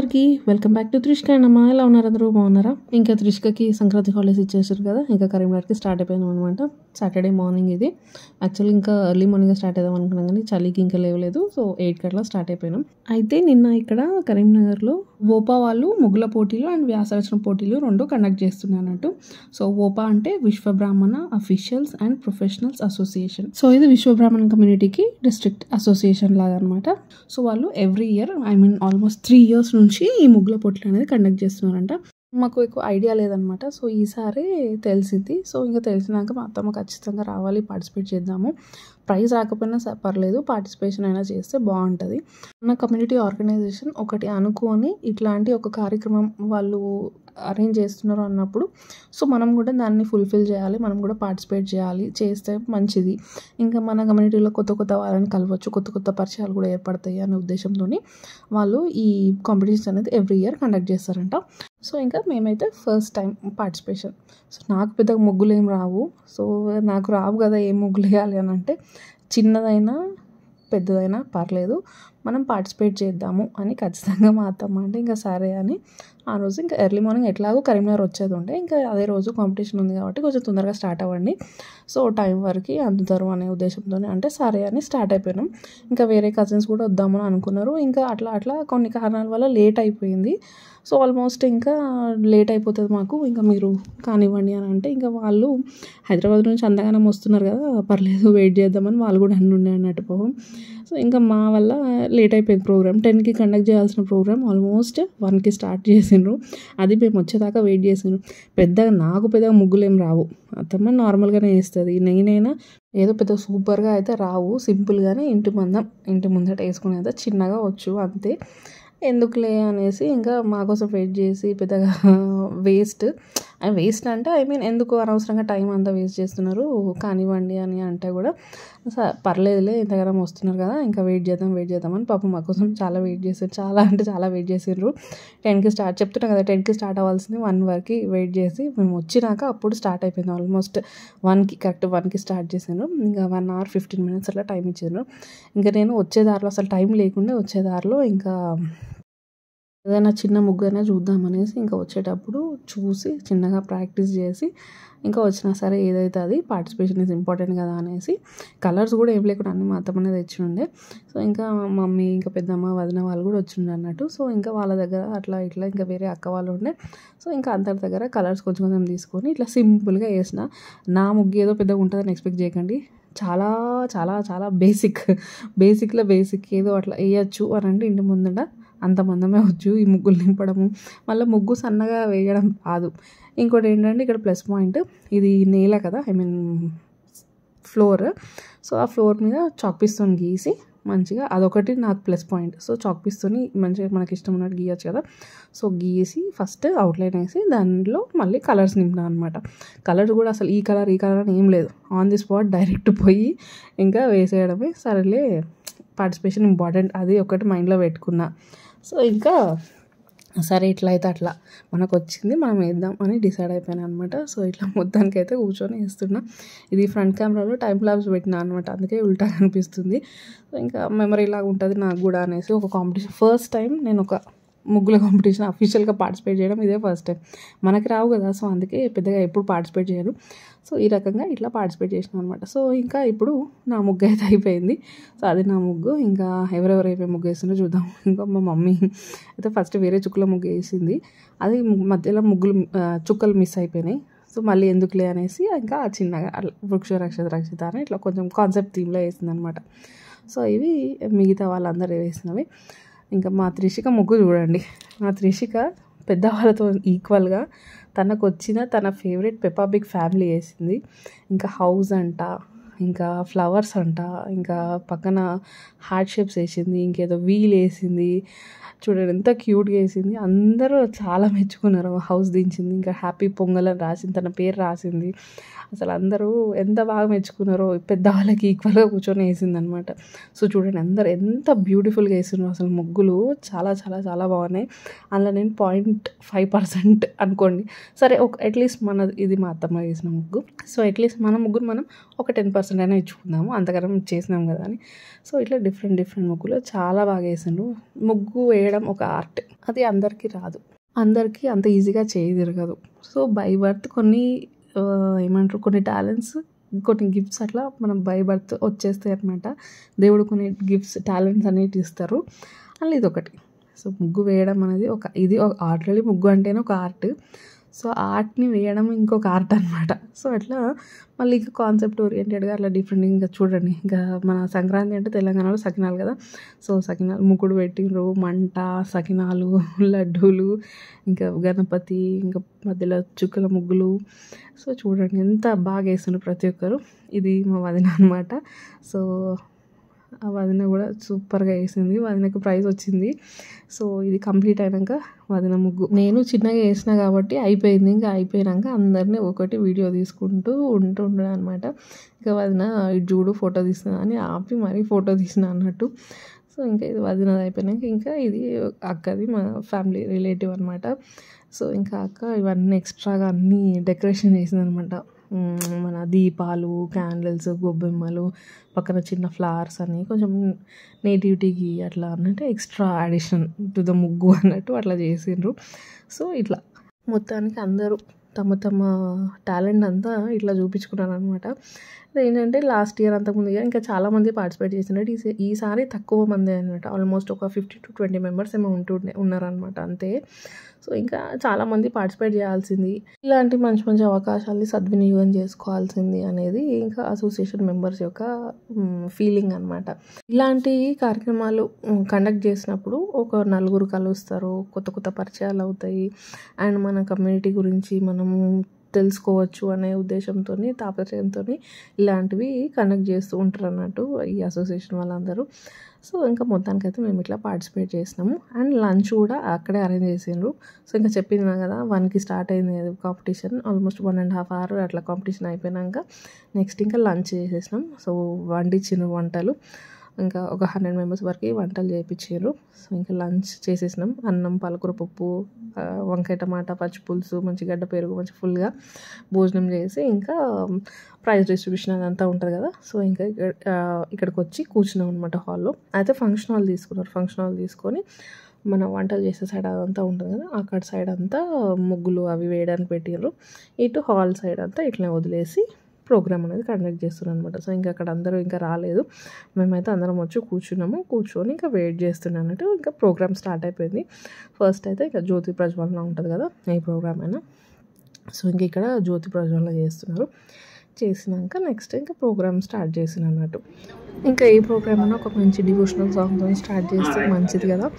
అందరికీ welcome back to Trishka and అమ్మ. ఎలా ఉన్నారు? అందరూ బాగున్నారా? ఇంకా త్రిష్కకి సంక్రాంతి హాలిడేస్ ఇచ్చేసారు కదా, ఇంకా కరీంనగర్కి స్టార్ట్ అయిపోయినాం అనమాట. సాటర్డే మార్నింగ్ ఇది. యాక్చువల్లీ ఇంకా ఎర్లీ మార్నింగ్ స్టార్ట్ అవుదాం అనుకున్నాం కానీ చలికి ఇంకా లేవలేదు. సో 8 గంటల స్టార్ట్ అయిపోయినాం. అయితే నిన్న ఇక్కడ కరీంనగర్లో ఓపా వాళ్ళు ముగ్గుల పోటీలు అండ్ వ్యాసరచన పోటీలు 2 కండక్ట్ చేస్తున్నారు అన్నట్టు. సో ఓపా అంటే విశ్వ బ్రాహ్మణ officials and professionals association. So ఇది విశ్వ బ్రాహ్మణ కమ్యూనిటీకి డిస్ట్రిక్ట్ అసోసియేషన్ లాగా అనమాట. సో వాళ్ళు ఎవ్రీ ఇయర్ ఆల్మోస్ట్ 3 years నుంచి ఈ ముగ్గుల పోటీలు అనేది కండక్ట్ చేస్తున్నారంట. మాకు ఎక్కువ ఐడియా లేదనమాట. సో ఈసారి తెలిసింది. సో ఇంకా తెలిసినాక మా అత్తమ్మ ఖచ్చితంగా రావాలి, పార్టిసిపేట్ చేద్దాము, ప్రైజ్ రాకపోయినా పర్లేదు, పార్టిసిపేషన్ అయినా చేస్తే బాగుంటుంది. మన కమ్యూనిటీ ఆర్గనైజేషన్ ఒకటి అనుకొని ఇట్లాంటి ఒక కార్యక్రమం వాళ్ళు అరేంజ్ చేస్తున్నారు అన్నప్పుడు సో మనం కూడా దాన్ని ఫుల్ఫిల్ చేయాలి, మనం కూడా పార్టిసిపేట్ చేయాలి, చేస్తే మంచిది. ఇంకా మన కమ్యూనిటీలో కొత్త కొత్త వాళ్ళని కలవచ్చు, కొత్త కొత్త పరిచయాలు కూడా ఏర్పడతాయి అనే ఉద్దేశంతో వాళ్ళు ఈ కాంపిటీషన్స్ అనేది ఎవ్రీ ఇయర్ కండక్ట్ చేస్తారంట. సో ఇంకా మేమైతే ఫస్ట్ టైం పార్టిసిపేషన్. సో నాకు పెద్దగా ముగ్గులు ఏం రావు. సో నాకు రావు కదా ఏం ముగ్గులు వేయాలి అని అంటే చిన్నదైనా పెద్దదైనా పర్లేదు, మనం పార్టిసిపేట్ చేద్దాము అని ఖచ్చితంగా మా అత్తమ్మ అంటే ఇంకా సరే అని ఆ రోజు ఇంకా ఎర్లీ మార్నింగ్ ఎట్లాగో కరీంనగర్ వచ్చేది ఉండే, ఇంకా అదే రోజు కాంపిటీషన్ ఉంది కాబట్టి కొంచెం తొందరగా స్టార్ట్ అవ్వండి, సో టైం వరకు అందుతారు అనే ఉద్దేశంతో అంటే సరే అని స్టార్ట్ అయిపోయినాం. ఇంకా వేరే కజిన్స్ కూడా వద్దామని అనుకున్నారు. ఇంకా అట్లా కొన్ని కారణాల వల్ల లేట్ అయిపోయింది. సో ఆల్మోస్ట్ ఇంకా లేట్ అయిపోతుంది మాకు, ఇంకా మీరు కానివ్వండి అని అంటే ఇంకా వాళ్ళు హైదరాబాద్ నుంచి అంతగానం వస్తున్నారు కదా, పర్లేదు వెయిట్ చేద్దామని వాళ్ళు కూడా ఉండే అన్నట్టు పోవం. సో ఇంకా మా వల్ల లేట్ అయిపోయింది. ప్రోగ్రామ్ 10కి కండక్ట్ చేయాల్సిన ప్రోగ్రామ్ ఆల్మోస్ట్ 1కి స్టార్ట్ చేసిండ్రు. అది మేము వచ్చేదాకా వెయిట్ చేసిండ్రు. నాకు పెద్దగా ముగ్గులు ఏం రావు, అత్తమ్మ నార్మల్గానే వేస్తుంది. నేనైనా ఏదో పెద్ద సూపర్గా అయితే రావు, సింపుల్గానే ఇంటి ముందట వేసుకునేది చిన్నగా వచ్చు అంతే. ఎందుకులే అనేసి ఇంకా మా కోసం వెయిట్ చేసి పెద్దగా వేస్ట్ అంటే ఎందుకు అనవసరంగా టైం అంతా వేస్ట్ చేస్తున్నారు, కానివ్వండి అని అంటే కూడా పర్లేదులే ఇంతగానం వస్తున్నారు కదా ఇంకా వెయిట్ చేద్దామని పాపం మా కోసం చాలా వెయిట్ చేశారు. చాలా వెయిట్ చేసిండ్రు. 10కి స్టార్ట్ చెప్తున్నా కదా, 10కి స్టార్ట్ అవ్వాల్సింది 1 వరకు వెయిట్ చేసి మేము వచ్చినాక అప్పుడు స్టార్ట్ అయిపోయింది. ఆల్మోస్ట్ 1కి కరెక్ట్ 1కి స్టార్ట్ చేశాను. ఇంకా 1 hour 15 minutes అట్లా టైం ఇచ్చారు. ఇంకా నేను వచ్చే దారిలో అసలు టైం లేకుండా వచ్చే దారిలో ఇంకా ఏదైనా చిన్న ముగ్గైనా చూద్దామనేసి ఇంకా వచ్చేటప్పుడు చూసి చిన్నగా ప్రాక్టీస్ చేసి ఇంకా వచ్చినా సరే ఏదైతే అది పార్టిసిపేషన్ ఈజ్ ఇంపార్టెంట్ కదా అనేసి కలర్స్ కూడా ఏం లేకుండా అన్నీ మా అత్తమ్మనే తెచ్చి ఉండే. సో ఇంకా మమ్మీ ఇంకా పెద్దమ్మ వదిన వాళ్ళు కూడా వచ్చిండే అన్నట్టు. సో ఇంకా వాళ్ళ దగ్గర అట్లా ఇట్లా ఇంకా వేరే అక్క వాళ్ళు ఉండే. సో ఇంకా అందరి దగ్గర కలర్స్ కొంచెం తీసుకొని ఇట్లా సింపుల్గా వేసిన. నా ముగ్గు ఏదో పెద్దగా ఉంటుందని ఎక్స్పెక్ట్ చేయకండి, చాలా చాలా చాలా బేసిక్లో బేసిక్ ఏదో అట్లా వేయచ్చు అని అంటే ఇంటి ముందట అంత మందమే వచ్చు ఈ ముగ్గులు నింపడము. మళ్ళీ ముగ్గు సన్నగా వేయడం రాదు. ఇంకోటి ఏంటంటే ఇక్కడ ప్లస్ పాయింట్, ఇది నేల కదా, ఫ్లోర్. సో ఆ ఫ్లోర్ మీద చాక్ పీస్తోని గీసి మంచిగా అదొకటి నాకు ప్లస్ పాయింట్. సో చాక్ పీస్తోని మంచిగా మనకి ఇష్టం ఉన్నట్టు గీయచ్చు కదా. సో గీసి ఫస్ట్ అవుట్లైన్ వేసి దానిలో మళ్ళీ కలర్స్ నింపినా అనమాట. కలర్ కూడా అసలు ఈ కలర్ అని ఏం లేదు, ఆన్ ది స్పాట్ డైరెక్ట్ పోయి ఇంకా వేసేయడమే. సరేలే పార్టిసిపేషన్ ఇంపార్టెంట్ అది ఒకటి మైండ్లో పెట్టుకున్నా. సో ఇంకా సరే ఇట్లా అయితే అట్లా మనకు వచ్చింది మనం వేద్దాం అని డిసైడ్ అయిపోయాను అనమాట. సో ఇట్లా మొత్తానికి అయితే కూర్చొని వేస్తున్నా. ఇది ఫ్రంట్ కెమెరాలో టైం ల్యాబ్స్ పెట్టినా అనమాట, అందుకే ఉల్టా కనిపిస్తుంది. సో ఇంకా మెమరీ లాగా ఉంటుంది నాకు కూడా అనేసి ఒక కాంపిటీషన్ ఫస్ట్ టైం నేను ఒక ముగ్గుల కాంపిటీషన్ అఫీషియల్గా పార్టిసిపేట్ చేయడం ఇదే ఫస్ట్ టైం. మనకి రావు కదా, సో అందుకే పెద్దగా ఎప్పుడు పార్టిసిపేట్ చేయను. సో ఈ రకంగా ఇట్లా పార్టిసిపేట్ చేసినాను అనమాట. సో ఇంకా ఇప్పుడు నా ముగ్గు అయితే అయిపోయింది. సో అది నా ముగ్గు. ఇంకా ఎవరెవరు అయిపోయి ముగ్గు వేస్తుందో చూద్దాం. ఇంకా మా మమ్మీ అయితే ఫస్ట్ వేరే చుక్కల ముగ్గు వేసింది, అది మధ్యలో చుక్కలు మిస్ అయిపోయినాయి. సో మళ్ళీ ఎందుకులే అనేసి ఇంకా చిన్నగా అట్లా వృక్ష రక్షిత అని ఇట్లా కొంచెం కాన్సెప్ట్ థీమ్లో వేసింది అనమాట. సో ఇవి మిగతా వాళ్ళందరూ వేసినవి. ఇంకా మా త్రిషిక ముగ్గు చూడండి. మా త్రిషిక పెద్దవాళ్ళతో ఈక్వల్గా తనకు వచ్చిన తన ఫేవరెట్ పెప్పా బిగ్ ఫ్యామిలీ వేసింది. ఇంకా హౌస్ అంట, ఇంకా ఫ్లవర్స్ అంట, ఇంకా పక్కన హార్ట్ షేప్స్ వేసింది, ఇంకేదో వీల్ వేసింది. చూడండి ఎంత క్యూట్గా వేసింది. అందరూ చాలా మెచ్చుకున్నారు. హౌస్ దించింది, ఇంకా హ్యాపీ పొంగల్ అని రాసింది, తన పేరు రాసింది. అసలు అందరూ ఎంత బాగా మెచ్చుకున్నారో, పెద్దవాళ్ళకి ఈక్వల్గా కూర్చొని వేసింది అనమాట. సో చూడండి అందరు ఎంత బ్యూటిఫుల్గా వేస్తున్నారు అసలు ముగ్గులు, చాలా చాలా చాలా బాగున్నాయి. అందులో నేను 0.5% అనుకోండి. సరే అట్లీస్ట్ ఇది మా అత్తమ్మ వేసిన ముగ్గు. సో అట్లీస్ట్ మన ముగ్గురు మనం ఒక 10% 50% అయినా ఇచ్చుకుందాము, అంతకరం చేసినాం కదా అని. సో ఇట్లా డిఫరెంట్ ముగ్గులు చాలా బాగా వేసిండ్రు. ముగ్గు వేయడం ఒక ఆర్ట్, అది అందరికీ రాదు, అందరికీ అంత ఈజీగా చేయి తిరగదు. సో బై బర్త్ కొన్ని ఏమంటారు, కొన్ని టాలెంట్స్, కొన్ని గిఫ్ట్స్ అట్లా మనం బై బర్త్ వచ్చేస్తాయి అనమాట. దేవుడు కొన్ని గిఫ్ట్స్, టాలెంట్స్ అనేవి ఇస్తారు. అలా ఇది ఒకటి. సో ముగ్గు వేయడం అనేది ఇది ఆల్రెడీ ముగ్గు అంటేనే ఒక ఆర్ట్. సో ఆర్ట్ని వేయడం ఇంకొక ఆర్ట్ అనమాట. సో అట్లా మళ్ళీ ఇంకా కాన్సెప్ట్ ఓరియంటెడ్గా అట్లా డిఫరెంట్. ఇంకా చూడండి, ఇంకా మన సంక్రాంతి అంటే తెలంగాణలో సకినాలు కదా. సో సకినాలు ముగ్గుడు పెట్టిండ్రు, మంట, సకినాలు, లడ్డూలు, ఇంకా గణపతి, ఇంకా మధ్యలో చుక్కల ముగ్గులు. సో చూడండి ఎంత బాగా వేస్తున్నారు ప్రతి ఒక్కరు. ఇది మా వదిన అనమాట. సో ఆ వదిన కూడా సూపర్గా వేసింది, వదినకు ప్రైజ్ వచ్చింది. సో ఇది కంప్లీట్ అయినాక వదిన ముగ్గు నేను చిన్నగా వేసిన కాబట్టి అయిపోయింది. ఇంకా అయిపోయినాక అందరినీ ఒకటి వీడియో తీసుకుంటూ ఉంటుండే అనమాట. ఇంకా వదిన ఇటు చూడు ఫోటో తీస్తున్నా అని ఆపి మరీ ఫోటో తీసిన అన్నట్టు. సో ఇంకా ఇది వదినది అయిపోయినాక ఇంకా ఇది అక్కది, మా ఫ్యామిలీ రిలేటివ్ అనమాట. సో ఇంకా అక్క ఇవన్నీ ఎక్స్ట్రాగా అన్నీ డెకరేషన్ చేసింది అనమాట. మన దీపాలు, క్యాండిల్స్, గొబ్బెమ్మలు, పక్కన చిన్న ఫ్లవర్స్ అని కొంచెం నేటివిటీకి అట్లా అన్నట్టు ఎక్స్ట్రా అడిషన్ టు ద ముగ్గు అన్నట్టు అట్లా చేసిండ్రు. సో ఇట్లా మొత్తానికి అందరూ తమ టాలెంట్ అంతా ఇట్లా చూపించుకున్నారు అనమాట. ఏంటంటే లాస్ట్ ఇయర్ అంతకుముందుగా ఇంకా చాలామంది పార్టిసిపేట్ చేసినట్టు ఈసారి తక్కువ మంది అనమాట. ఆల్మోస్ట్ ఒక 50 to 20 మెంబర్స్ ఏమో ఉన్నారనమాట అంతే. సో ఇంకా చాలామంది పార్టిసిపేట్ చేయాల్సింది, ఇలాంటి మంచి అవకాశాలని సద్వినియోగం చేసుకోవాల్సింది అనేది ఇంకా అసోసియేషన్ మెంబర్స్ యొక్క ఫీలింగ్ అనమాట. ఇలాంటి కార్యక్రమాలు కండక్ట్ చేసినప్పుడు ఒక నలుగురు కలుస్తారు, కొత్త పరిచయాలు అవుతాయి, అండ్ మన కమ్యూనిటీ గురించి మనము తెలుసుకోవచ్చు అనే ఉద్దేశంతో, తాపత్రయంతో ఇలాంటివి కండక్ట్ చేస్తూ ఉంటారు అన్నట్టు ఈ అసోసియేషన్ వాళ్ళందరూ. సో ఇంకా మొత్తానికైతే మేము ఇట్లా పార్టిసిపేట్ చేసినాము. అండ్ లంచ్ కూడా అక్కడే అరేంజ్ చేసిండ్రు. సో ఇంకా చెప్పింది కదా 1కి స్టార్ట్ అయింది కాంపిటీషన్. ఆల్మోస్ట్ 1.5 hours అట్లా కాంపిటీషన్ అయిపోయినాక నెక్స్ట్ ఇంకా లంచ్ చేసేసినాం. సో వండించిన వంటలు ఇంకా ఒక 100 మెంబర్స్ వరకు వంటలు చేయించారు. సో ఇంకా లంచ్ చేసేసినాం. అన్నం, పాలకూర పప్పు, వంకాయ టమాటా, పచ్చి పులుసు, మంచి గడ్డ పెరుగు, మంచి ఫుల్గా భోజనం చేసి ఇంకా ప్రైజ్ డిస్ట్రిబ్యూషన్ అదంతా ఉంటుంది కదా. సో ఇంకా ఇక్కడికి వచ్చి కూర్చున్నాం అనమాట హాల్లో. అయితే ఫంక్షన్ హాల్ తీసుకున్నారు. ఫంక్షన్ హాల్ తీసుకొని మన వంటలు చేసే సైడ్ అదంతా ఉంటుంది కదా, అక్కడ సైడ్ అంతా ముగ్గులు అవి వేయడానికి పెట్టిర్రు. ఇటు హాల్ సైడ్ అంతా ఇట్లా వదిలేసి ప్రోగ్రామ్ అనేది కండక్ట్ చేస్తున్నాం అనమాట. సో ఇంకా అక్కడ అందరూ ఇంకా రాలేదు, మేమైతే అందరం వచ్చి కూర్చొని ఇంకా వెయిట్ చేస్తున్నాం అన్నట్టు. ఇంకా ప్రోగ్రామ్ స్టార్ట్ అయిపోయింది. ఫస్ట్ అయితే ఇంకా జ్యోతి ప్రజ్వలన ఉంటుంది కదా, ఏ ప్రోగ్రామ్ అయినా. సో ఇంక ఇక్కడ జ్యోతి ప్రజ్వలన చేసినాక నెక్స్ట్ ఇంకా ప్రోగ్రామ్ స్టార్ట్ చేసిన అన్నట్టు. ఇంకా ఏ ప్రోగ్రామ్ అయినా ఒక మంచి డివోషనల్ సాంగ్తో స్టార్ట్ చేస్తే మంచిది కదా.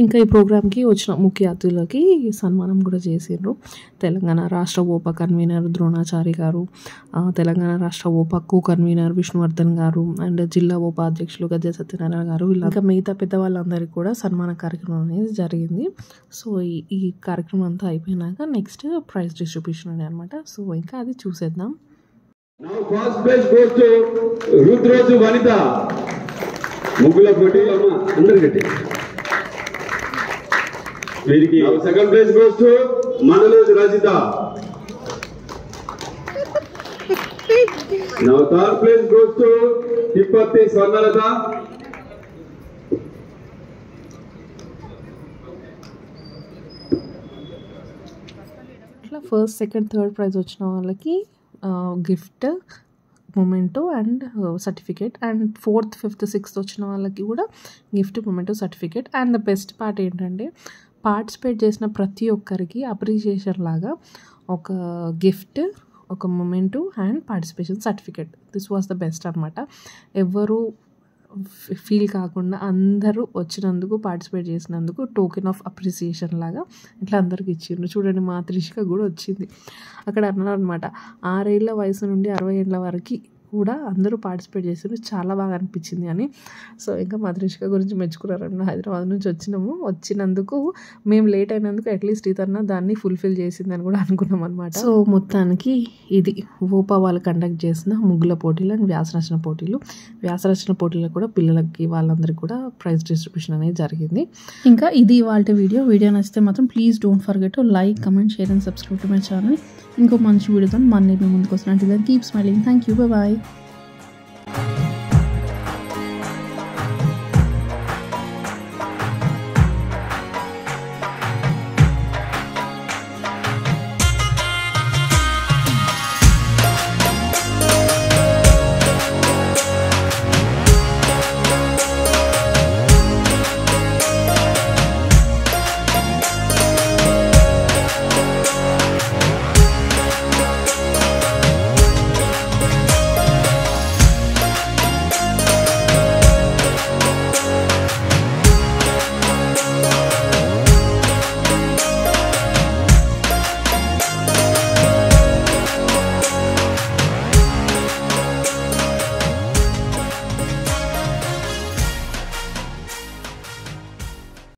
ఇంకా ఈ ప్రోగ్రామ్కి వచ్చిన ముఖ్య అతిథులకి సన్మానం కూడా చేసిండ్రు. తెలంగాణ రాష్ట్ర ఓపా కన్వీనర్ ద్రోణాచారి గారు, తెలంగాణ రాష్ట్ర ఓపా కో కన్వీనర్ విష్ణువర్ధన్ గారు, అండ్ జిల్లా ఓపా అధ్యక్షులు గజ్జె సత్యనారాయణ గారు, ఇంకా మిగతా పెద్దవాళ్ళందరికీ కూడా సన్మాన కార్యక్రమం అనేది జరిగింది. సో ఈ కార్యక్రమం అంతా అయిపోయినాక నెక్స్ట్ ప్రైజ్ డిస్ట్రిబ్యూషన్ ఉంది అనమాట. సో ఇంకా అది చూసేద్దాం. వీరికి సెకండ్ ప్లేస్ గోస్ టు మండలేజ్ Rajitha. Now third place goes to తిప్పత్తి స్వర్ణలత. ఇట్లా ఫస్ట్, సెకండ్, థర్డ్ ప్రైజ్ వచ్చిన వాళ్ళకి gift, memento and certificate, and 4th, 5th, 6th వచ్చిన వాళ్ళకి కూడా gift, memento, certificate. And the best part ఏంటంటే పార్టిసిపేట్ చేసిన ప్రతి ఒక్కరికి అప్రిషియేషన్ లాగా ఒక గిఫ్ట్, ఒక memento and participation certificate. This was the best అనమాట. ఎవరు ఫీల్ కాకుండా అందరూ వచ్చినందుకు, పార్టిసిపేట్ చేసినందుకు టోకెన్ ఆఫ్ అప్రిసియేషన్ లాగా ఇట్లా అందరికి ఇచ్చిండ్రు. చూడండి, మా త్రిషిక కూడా వచ్చింది. అక్కడ అన్నారు అనమాట, 6 ఏళ్ల వయసు నుండి 60 ఏళ్ళ వరకు కూడా అందరూ పార్టిసిపేట్ చేశారు, చాలా బాగా అనిపించింది అని. సో ఇంకా మా త్రిష్క గురించి మెచ్చుకున్నారన్న. హైదరాబాద్ నుంచి వచ్చినందుకు మేము లేట్ అయినందుకు అట్లీస్ట్ ఇతన్న దాన్ని ఫుల్ఫిల్ చేసిందని కూడా అనుకున్నాం అనమాట. సో మొత్తానికి ఇది ఓపా వాళ్ళు కండక్ట్ చేసిన ముగ్గుల పోటీలు అండ్ వ్యాసరచన పోటీలు. వ్యాసరచన పోటీలో కూడా పిల్లలకి వాళ్ళందరికీ కూడా ప్రైజ్ డిస్ట్రిబ్యూషన్ అనేది జరిగింది. ఇంకా ఇది ఇవాళ వీడియో నచ్చితే మాత్రం please don't forget to like, comment, share and subscribe to my channel. ఇంకో మంచి వీడియోతో మళ్ళీ మేము ముందుకు వస్తున్నాను. Keep smiling. Thank you. Bye.